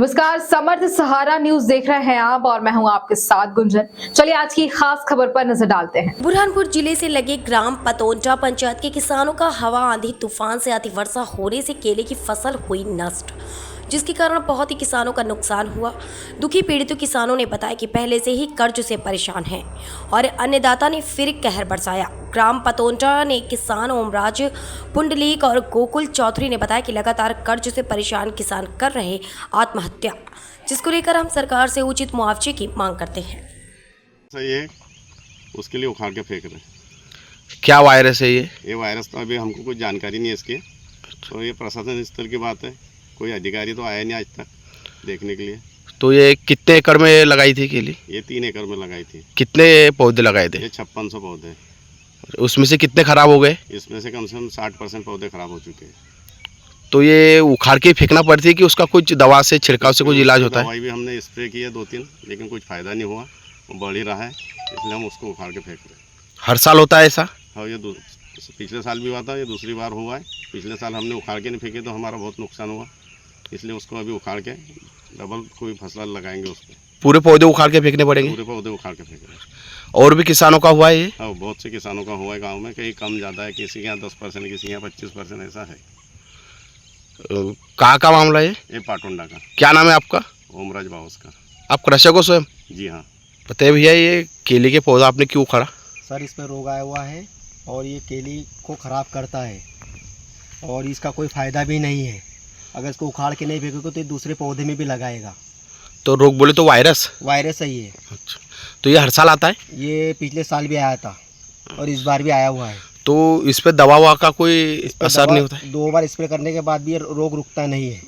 नमस्कार, समर्थ सहारा न्यूज देख रहे हैं आप और मैं हूं आपके साथ गुंजन। चलिए आज की खास खबर पर नजर डालते हैं। बुरहानपुर जिले से लगे ग्राम पतोंटा पंचायत के किसानों का हवा आंधी तूफान से अति वर्षा होने से केले की फसल हुई नष्ट, जिसके कारण बहुत ही किसानों का नुकसान हुआ। दुखी पीड़ित किसानों ने बताया कि पहले से ही कर्ज से परेशान हैं और अन्नदाता ने फिर कहर बरसाया। ग्राम पतोंटा ने किसान ओमराज पुंडलीक और गोकुल चौधरी ने बताया कि लगातार कर्ज से परेशान किसान कर रहे आत्महत्या, जिसको लेकर हम सरकार से उचित मुआवजे की मांग करते हैं। सही है, उसके लिए उखाड़ के फेंक रहे हैं। क्या वायरस है ये वायरस तो अभी हमको कुछ जानकारी नहीं है इसकी, तो ये प्रशासन स्तर की बात है। कोई अधिकारी तो आया नहीं आज तक देखने के लिए। तो ये कितने एकड़ में लगाई थी केली? ये 3 एकड़ में लगाई थी। कितने पौधे लगाए थे? ये 5600 पौधे। उसमें से कितने खराब हो गए? इसमें से कम 60% पौधे खराब हो चुके हैं। तो ये उखाड़ के फेंकना पड़ती है कि उसका कुछ दवा से छिड़काव से कुछ इलाज होता है? दवाई भी हमने स्प्रे की है 2-3, लेकिन कुछ फ़ायदा नहीं हुआ, वो बढ़ ही रहा है, इसलिए हम उसको उखाड़ के फेंक रहे हैं। हर साल होता है ऐसा? हाँ, ये पिछले साल भी हुआ था, ये दूसरी बार हुआ है। पिछले साल हमने उखाड़ के नहीं फेंके तो हमारा बहुत नुकसान हुआ, इसलिए उसको अभी उखाड़ के डबल कोई फसल लगाएंगे। उसको पूरे पौधे उखाड़ के फेंकने पड़ेंगे? पूरे पौधे उखाड़ के फेंक रहे हैं। और भी किसानों का हुआ है ये? हाँ, बहुत से किसानों का हुआ है गांव में। कहीं कम ज़्यादा है, किसी के यहाँ 10%, किसी के यहाँ 25%, ऐसा है। कहाँ का मामला है ये पाटुंडा का। क्या नाम है आपका? ओमराज बाउस का। आप कृषक हो स्वयं? जी हाँ। बताइए भैया, ये केले के पौधा आपने क्यों उखाड़ा? सर, इस पर रोग आया हुआ है और ये केली को ख़राब करता है और इसका कोई फ़ायदा भी नहीं है। अगर इसको उखाड़ के नहीं फेंकोगे तो ये दूसरे पौधे में भी लगाएगा। तो रोग बोले तो वायरस? वायरस है ये। अच्छा, तो ये हर साल आता है? ये पिछले साल भी आया था और इस बार भी आया हुआ है। तो इस पर दवा ववा का कोई असर नहीं होता है? 2 बार स्प्रे करने के बाद भी ये रोग रुकता नहीं है।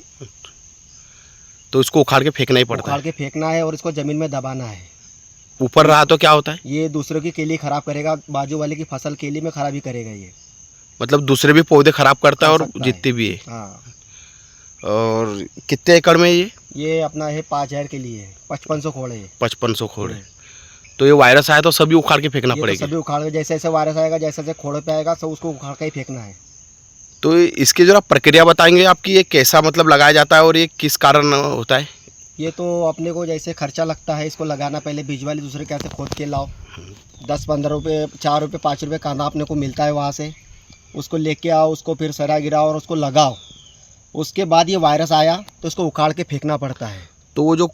तो इसको उखाड़ के फेंकना ही पड़ता उखाड़ है? के फेंकना है और इसको ज़मीन में दबाना है। ऊपर रहा तो क्या होता है? ये दूसरों की केली ख़राब करेगा, बाजू वाले की फसल केली में ख़राबी करेगा ये। मतलब दूसरे भी पौधे खराब करता है कर और सकता जितने भी है। हाँ। और कितने एकड़ में ये अपना है 5000 के लिए है, 5500 खोड़े है। 5500 खोड़े। तो ये वायरस आया तो सभी उखाड़ के फेंकना ये तो पड़ेगा? सभी उखाड़ के, जैसे जैसे वायरस आएगा, जैसे जैसे खोड़े पे आएगा, सब उसको उखाड़ के ही फेंकना है। तो इसकी जरा प्रक्रिया बताएंगे आपकी, ये कैसा मतलब लगाया जाता है और ये किस कारण होता है? ये तो अपने को जैसे खर्चा लगता है इसको लगाना, पहले बीज वाली दूसरे कैसे खोद के लाओ, 10-15 रुपये, 4 रुपये, 5 रुपये कांदा अपने को मिलता है वहाँ से। उसको लेके आओ, उसको फिर सरा गिराओ और उसको लगाओ। उसके बाद ये वायरस आया तो इसको उखाड़ के फेंकना पड़ता है। तो वो जो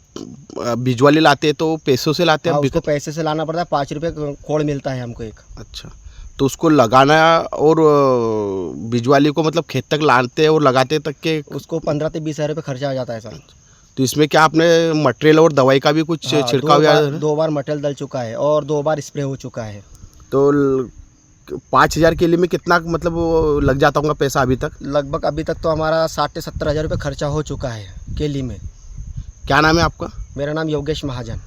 बीज वाले लाते हैं तो पैसों से लाते हैं? हाँ, उसको पैसे से लाना पड़ता है। 5 रुपये खोड़ मिलता है हमको एक। अच्छा, तो उसको लगाना और बीज वाले को मतलब खेत तक लाते और लगाते तक के उसको 15 से 20 हज़ार रुपये खर्चा आ जाता है सर। तो इसमें क्या आपने मटेरियल और दवाई का भी कुछ हाँ, छिड़काव? 2 बार मटेरियल डल चुका है और 2 बार स्प्रे हो चुका है। तो 5000 के लिए में कितना मतलब वो लग जाता होगा पैसा अभी तक? लगभग अभी तक तो हमारा 60 से 70 हज़ार रुपये खर्चा हो चुका है केली में। क्या नाम है आपका? मेरा नाम योगेश महाजन।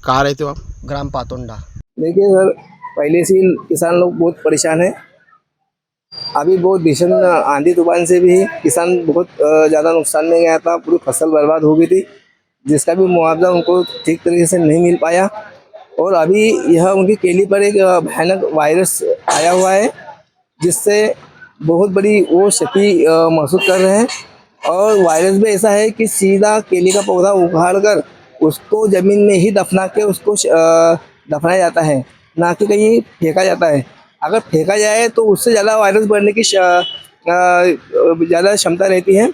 कहाँ रहते हो आप? ग्राम पातोंडा। देखिए सर, पहले से ही किसान लोग बहुत परेशान हैं। अभी बहुत भीषण आंधी तूफान से भी किसान बहुत ज़्यादा नुकसान में गया था। पूरी फसल बर्बाद हो गई थी, जिसका भी मुआवजा उनको ठीक तरीके से नहीं मिल पाया। और अभी यह उनकी केली पर एक भयानक वायरस आया हुआ है, जिससे बहुत बड़ी वो क्षति महसूस कर रहे हैं। और वायरस भी ऐसा है कि सीधा केली का पौधा उखाड़ कर उसको ज़मीन में ही दफना के उसको दफनाया जाता है, ना कि कहीं फेंका जाता है। अगर फेंका जाए तो उससे ज़्यादा वायरस बढ़ने की ज़्यादा क्षमता रहती है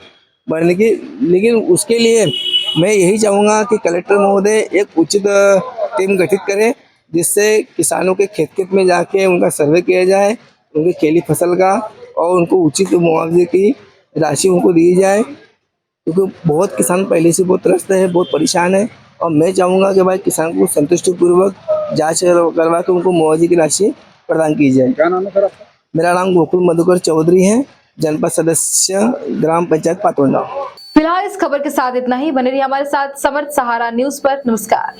बढ़ने की। लेकिन उसके लिए मैं यही चाहूँगा कि कलेक्टर महोदय एक उचित टीम गठित करें, जिससे किसानों के खेत खेत में जाके उनका सर्वे किया जाए, उनकी केली फसल का, और उनको उचित मुआवजे की राशि उनको दी जाए। क्योंकि बहुत किसान पहले से बहुत त्रस्त है, बहुत परेशान है। और मैं चाहूँगा कि भाई किसान को संतुष्टिपूर्वक जांच करवा के उनको मुआवजे की राशि प्रदान की जाए। क्या नाम है सर आपका? मेरा नाम गोकुल मधुकर चौधरी है, जनपद सदस्य, ग्राम पंचायत पातोंडा। फिलहाल इस खबर के साथ इतना ही। बने रहिए हमारे साथ समर्थ सहारा न्यूज पर। नमस्कार।